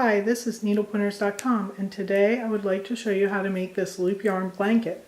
Hi, this is needlepointers.com, and today I would like to show you how to make this loop yarn blanket.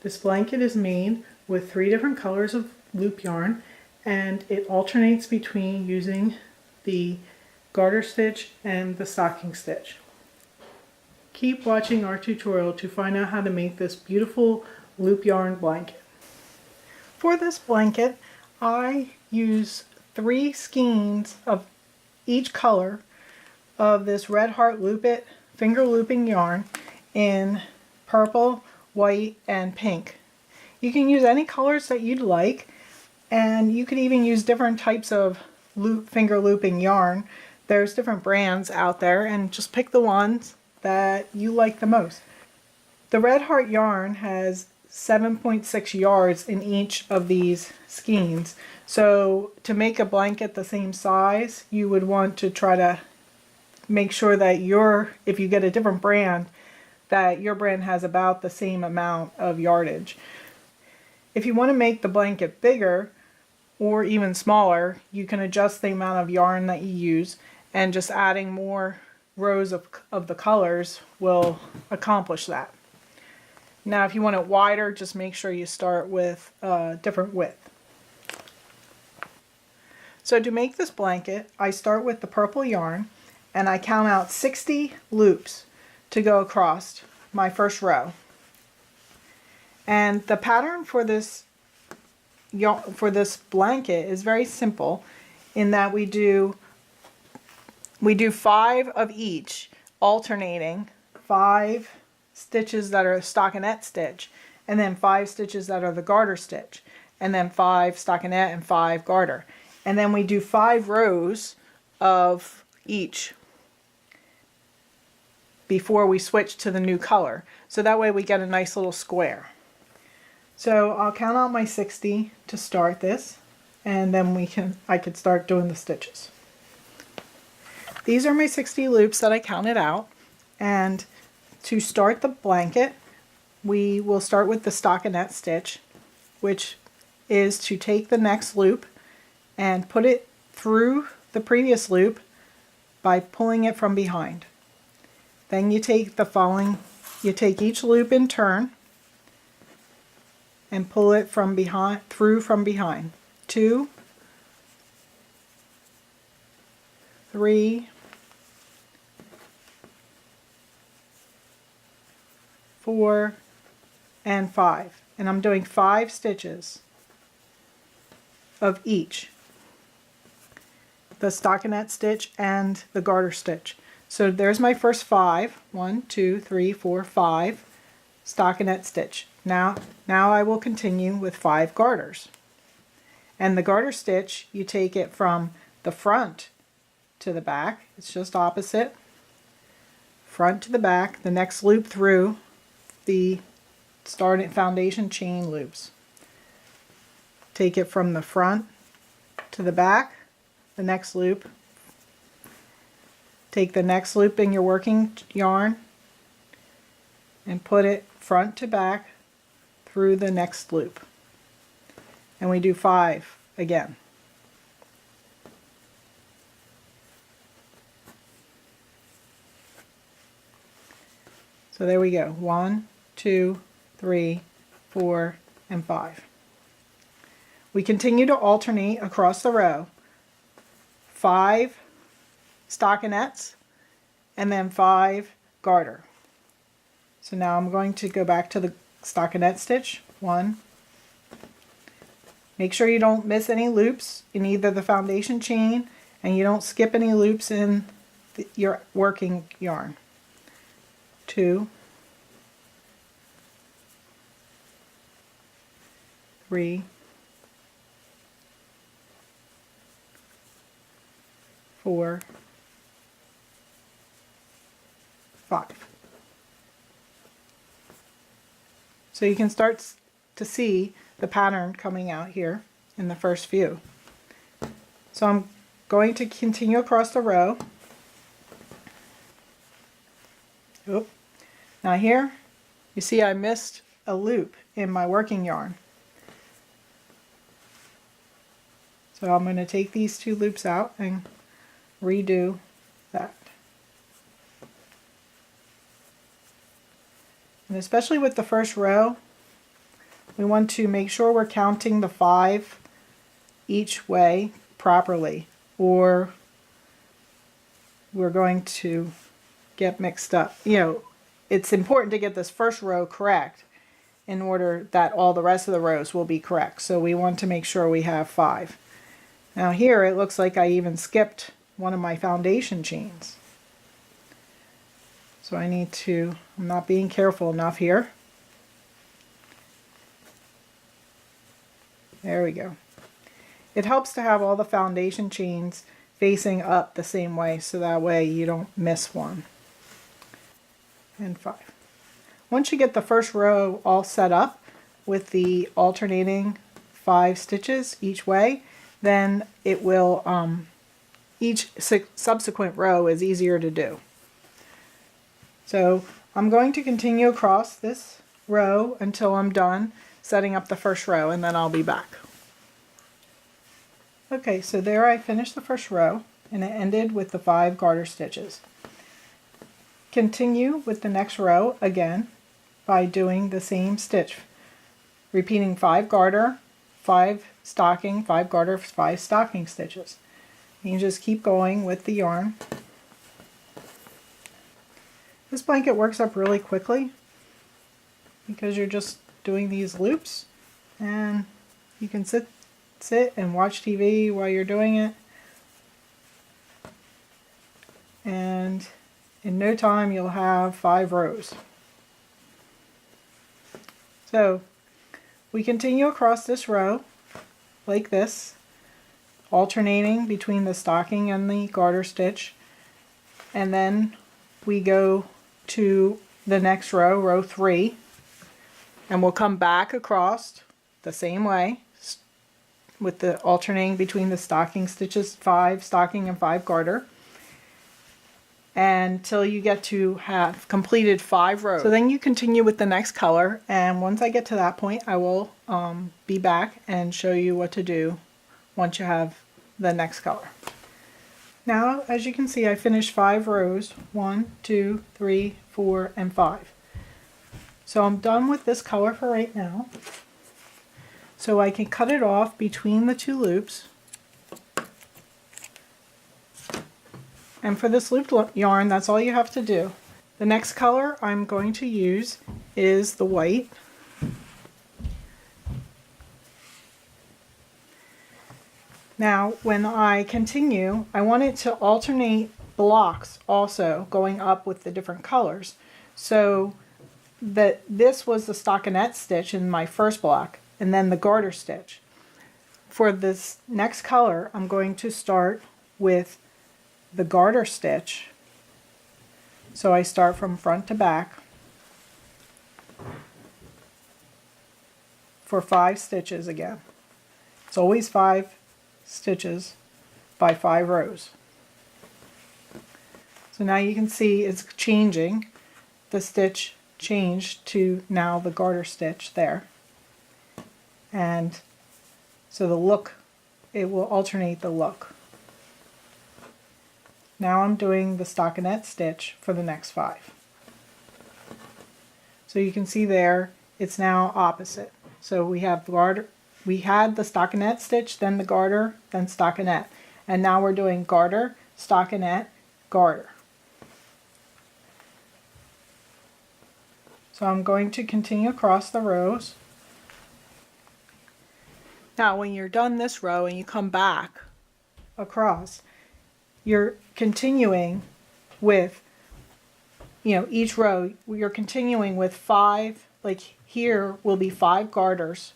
This blanket is made with 3 different colors of loop yarn, and it alternates between using the garter stitch and the stocking stitch. Keep watching our tutorial to find out how to make this beautiful loop yarn blanket. For this blanket, I use 3 skeins of each color of this Red Heart Loop It finger looping yarn in purple, white, and pink. You can use any colors that you'd like, and you could even use different types of finger looping yarn. There's different brands out there, and just pick the ones that you like the most. The Red Heart yarn has 7.6 yards in each of these skeins, so to make a blanket the same size, you would want to try to make sure that if you get a different brand, that your brand has about the same amount of yardage. If you want to make the blanket bigger or even smaller, you can adjust the amount of yarn that you use, and just adding more rows of the colors will accomplish that. Now if you want it wider, just make sure you start with a different width. So to make this blanket, I start with the purple yarn, and I count out 60 loops to go across my first row. And the pattern for this blanket is very simple in that we do 5 of each, alternating 5 stitches that are a stockinette stitch, and then 5 stitches that are the garter stitch, and then 5 stockinette and 5 garter. And then we do 5 rows of each before we switch to the new color. So that way we get a nice little square. So I'll count out my 60 to start this, and then I could start doing the stitches. These are my 60 loops that I counted out, and to start the blanket we will start with the stockinette stitch, which is to take the next loop and put it through the previous loop by pulling it from behind. Then you take each loop in turn and pull it from behind, through from behind. 2, 3, 4, and 5. And I'm doing 5 stitches of each, the stockinette stitch and the garter stitch. So there's my first 5. 1, 2, 3, 4, 5 stockinette stitch. Now I will continue with 5 garters. And the garter stitch, you take it from the front to the back. It's just opposite. Front to the back, the next loop through the foundation chain loops. Take it from the front to the back, the next loop. Take the next loop in your working yarn and put it front to back through the next loop. And we do 5 again. So there we go. 1, 2, 3, 4, and 5. We continue to alternate across the row. 5 stockinettes and then 5 garter. So now I'm going to go back to the stockinette stitch. 1. Make sure you don't miss any loops in either the foundation chain, and you don't skip any loops in your working yarn. 2, 3, 4, 5. So you can start to see the pattern coming out here in the first few. So I'm going to continue across the row. Oop. Now here you see I missed a loop in my working yarn. So I'm going to take these 2 loops out and redo that. And especially with the first row, we want to make sure we're counting the 5 each way properly, or we're going to get mixed up. It's important to get this first row correct in order that all the rest of the rows will be correct. So we want to make sure we have 5. Now here it looks like I even skipped one of my foundation chains. So I'm not being careful enough here. There we go. It helps to have all the foundation chains facing up the same way, so that way you don't miss one. And 5. Once you get the first row all set up with the alternating 5 stitches each way, then it will, each subsequent row is easier to do. So I'm going to continue across this row until I'm done setting up the first row, and then I'll be back. Okay, so there I finished the first row, and it ended with the 5 garter stitches. Continue with the next row again by doing the same stitch, repeating 5 garter, 5 stocking, 5 garter, 5 stocking stitches. You can just keep going with the yarn. This blanket works up really quickly because you're just doing these loops, and you can sit and watch TV while you're doing it, and in no time you'll have 5 rows. So we continue across this row like this, alternating between the stocking and the garter stitch, and then we go to the next row, row 3, and we'll come back across the same way with the alternating between the stocking stitches, 5 stocking and 5 garter, until you get to have completed 5 rows. So then you continue with the next color, and once I get to that point I will be back and show you what to do once you have the next color. Now, as you can see, I finished 5 rows, 1, 2, 3, 4, and 5. So I'm done with this color for right now. So I can cut it off between the 2 loops. And for this looped yarn, that's all you have to do. The next color I'm going to use is the white. Now, when I continue, I want it to alternate blocks also, going up with the different colors. So that this was the stockinette stitch in my first block, and then the garter stitch. For this next color, I'm going to start with the garter stitch. So I start from front to back for 5 stitches again. It's always 5 stitches by 5 rows. So now you can see it's changing. The stitch changed to now the garter stitch there. And so the look, it will alternate the look. Now I'm doing the stockinette stitch for the next 5. So you can see there, it's now opposite. So we have garter, we had the stockinette stitch, then the garter, then stockinette. And now we're doing garter, stockinette, garter. So I'm going to continue across the rows. Now when you're done this row and you come back across, you're continuing with, each row, you're continuing with 5, like here will be 5 garters,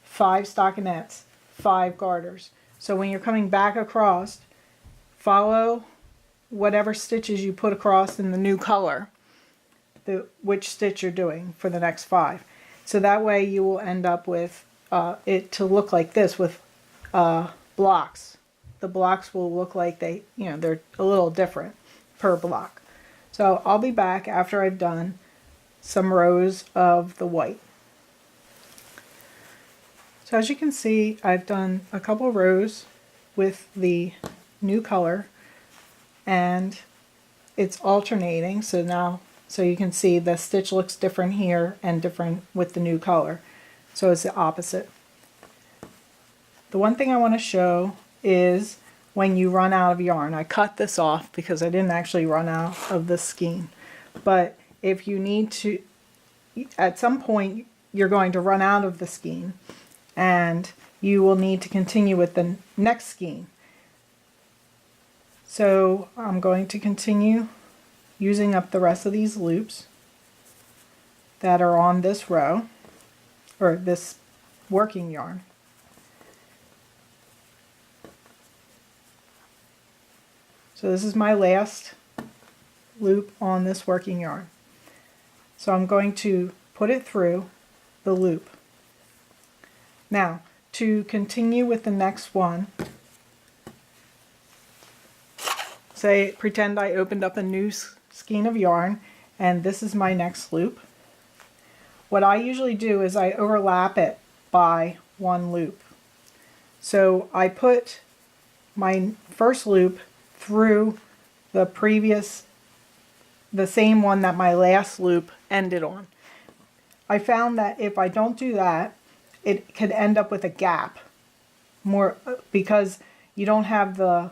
5 stockinettes, 5 garters. So when you're coming back across, follow whatever stitches you put across in the new color, which stitch you're doing for the next 5. So that way you will end up with it to look like this with blocks. The blocks will look like they're a little different per block. So I'll be back after I've done some rows of the white. So as you can see, I've done a couple rows with the new color, and it's alternating. So now So you can see the stitch looks different here and different with the new color. So it's the opposite. The one thing I want to show is when you run out of yarn. I cut this off because I didn't actually run out of the skein. But if you need to, at some point you're going to run out of the skein and you will need to continue with the next skein. So I'm going to continue using up the rest of these loops that are on this row, or this working yarn. So this is my last loop on this working yarn. So I'm going to put it through the loop. Now, to continue with the next one, pretend I opened up a new skein of yarn and this is my next loop. What I usually do is I overlap it by one loop. So I put my first loop through the same one that my last loop ended on. I found that if I don't do that, it could end up with a gap, more because you don't have the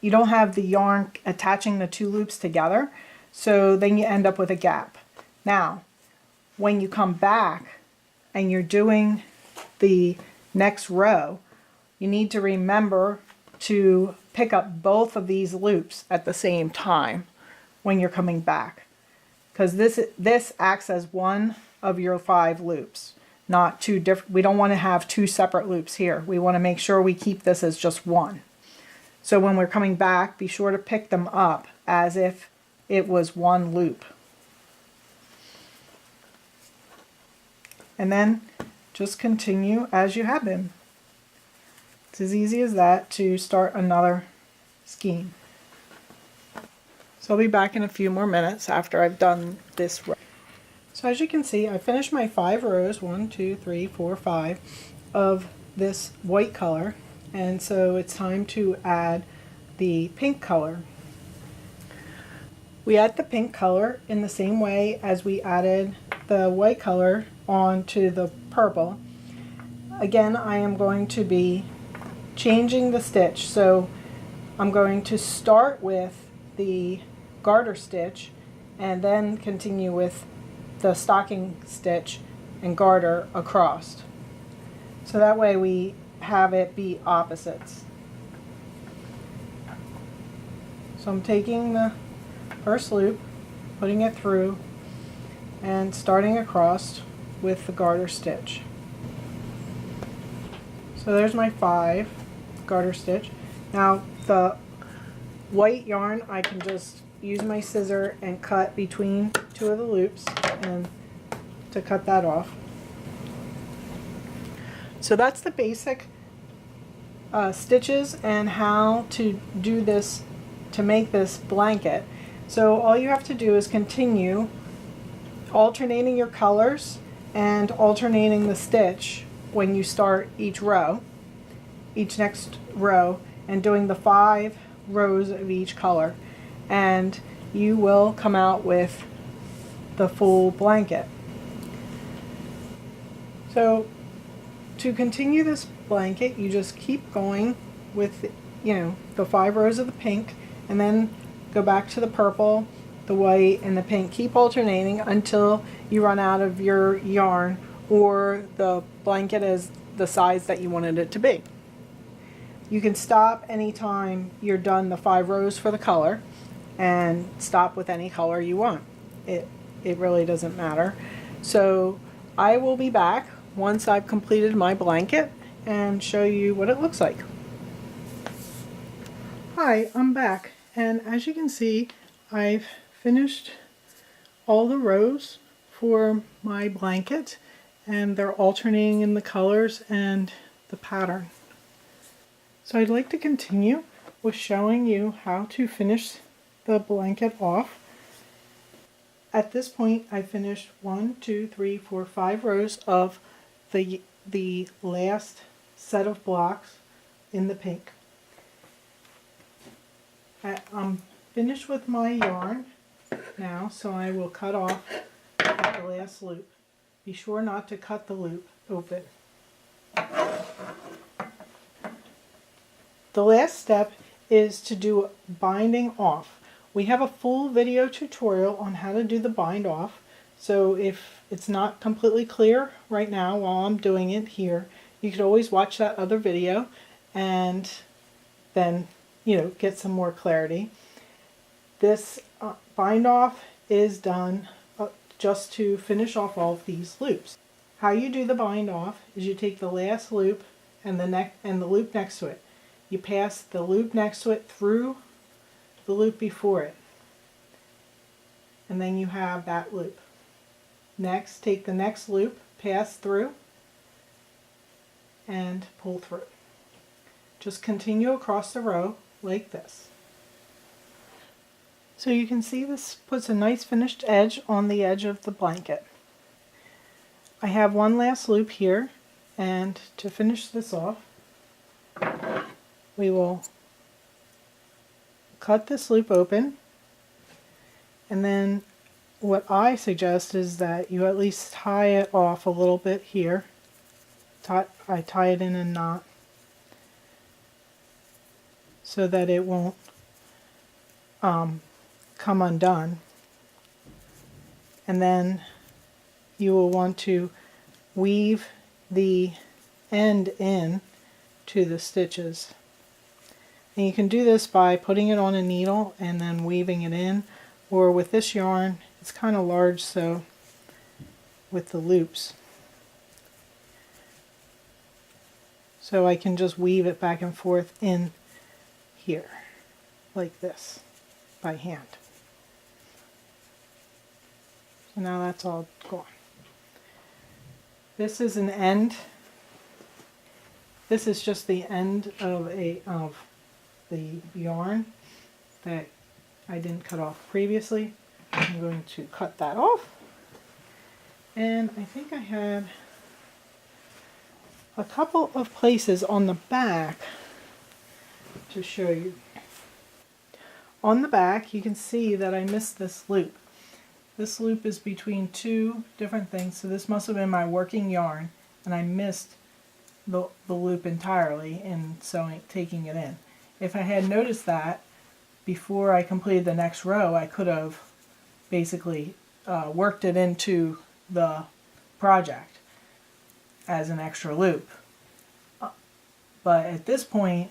yarn attaching the two loops together, so then you end up with a gap. Now, when you come back and you're doing the next row, you need to remember to pick up both of these loops at the same time when you're coming back, because this acts as one of your 5 loops, not two different. We don't want to have 2 separate loops here. We want to make sure we keep this as just one. So when we're coming back, be sure to pick them up as if it was one loop. And then just continue as you have been. It's as easy as that to start another skein. So I'll be back in a few more minutes after I've done this row. So as you can see, I finished my 5 rows, 1, 2, 3, 4, 5 of this white color. And so it's time to add the pink color. We add the pink color in the same way as we added the white color onto the purple. Again, I am going to be changing the stitch. So I'm going to start with the garter stitch and then continue with the stocking stitch and garter across. So that way we have it be opposites. So I'm taking the first loop, putting it through, and starting across with the garter stitch. So there's my 5 garter stitch. Now the white yarn, I can just use my scissor and cut between 2 of the loops and to cut that off. So that's the basic stitches and how to do this to make this blanket. So all you have to do is continue alternating your colors and alternating the stitch when you start each next row, and doing the 5 rows of each color, and you will come out with the full blanket. So to continue this blanket, you just keep going with, the 5 rows of the pink, and then go back to the purple, the white, and the pink. Keep alternating until you run out of your yarn or the blanket is the size that you wanted it to be. You can stop anytime you're done the 5 rows for the color and stop with any color you want. It really doesn't matter. So I will be back once I've completed my blanket and show you what it looks like. Hi, I'm back, and as you can see, I've finished all the rows for my blanket, and they're alternating in the colors and the pattern. So I'd like to continue with showing you how to finish the blanket off. At this point, I finished 1, 2, 3, 4, 5 rows of the last set of blocks in the pink. I'm finished with my yarn, now, so I will cut off at the last loop. Be sure not to cut the loop open. The last step is to do binding off. We have a full video tutorial on how to do the bind off, so if it's not completely clear right now while I'm doing it here, you could always watch that other video and then, get some more clarity. This bind off is done just to finish off all of these loops. How you do the bind off is you take the last loop and the loop next to it. You pass the loop next to it through the loop before it, and then you have that loop. Next, take the next loop, pass through, and pull through. Just continue across the row like this. So you can see this puts a nice finished edge on the edge of the blanket. I have one last loop here, and to finish this off, we will cut this loop open, and then what I suggest is that you at least tie it off a little bit here. I tie it in a knot so that it won't come undone. And then you will want to weave the end in to the stitches. And you can do this by putting it on a needle and then weaving it in, or with this yarn, it's kind of large, so with the loops. So I can just weave it back and forth in here, like this, by hand. So now that's all gone. This is an end. This is just the end of the yarn that I didn't cut off previously. I'm going to cut that off. And I think I had a couple of places on the back to show you. On the back, you can see that I missed this loop. This loop is between two different things, so this must have been my working yarn, and I missed the loop entirely in taking it in. If I had noticed that before I completed the next row, I could have basically worked it into the project as an extra loop. But at this point,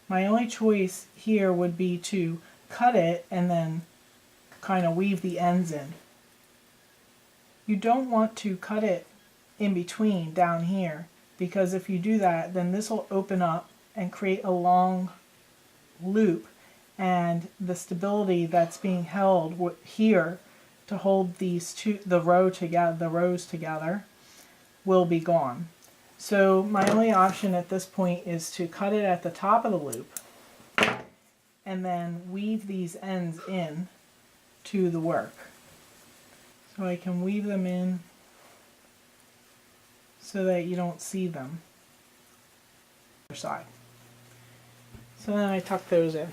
my only choice here would be to cut it and then kind of weave the ends in. You don't want to cut it in between down here, because if you do that, then this will open up and create a long loop, and the stability that's being held here to hold the rows together will be gone. So my only option at this point is to cut it at the top of the loop and then weave these ends in to the work. So I can weave them in so that you don't see them. Other side. So then I tuck those in.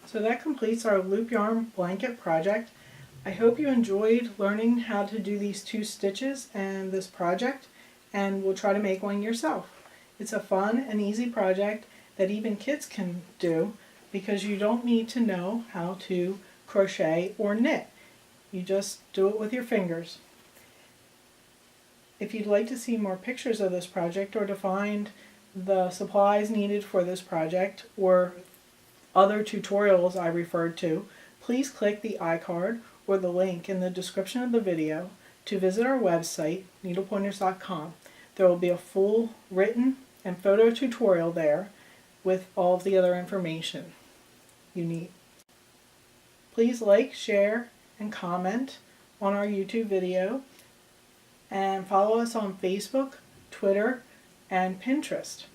So that completes our loop yarn blanket project. I hope you enjoyed learning how to do these 2 stitches and this project, and we'll try to make one yourself. It's a fun and easy project that even kids can do, because you don't need to know how to crochet or knit. You just do it with your fingers. If you'd like to see more pictures of this project, or to find the supplies needed for this project or other tutorials I referred to, please click the iCard or the link in the description of the video to visit our website, needlepointers.com. There will be a full written and photo tutorial there with all of the other information you need. Please like, share, and comment on our YouTube video, and follow us on Facebook, Twitter, and Pinterest.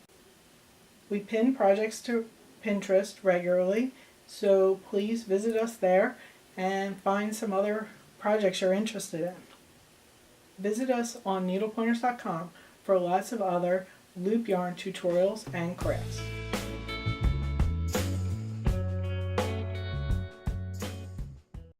We pin projects to Pinterest regularly, so please visit us there and find some other projects you're interested in. Visit us on needlepointers.com for lots of other loop yarn tutorials and crafts.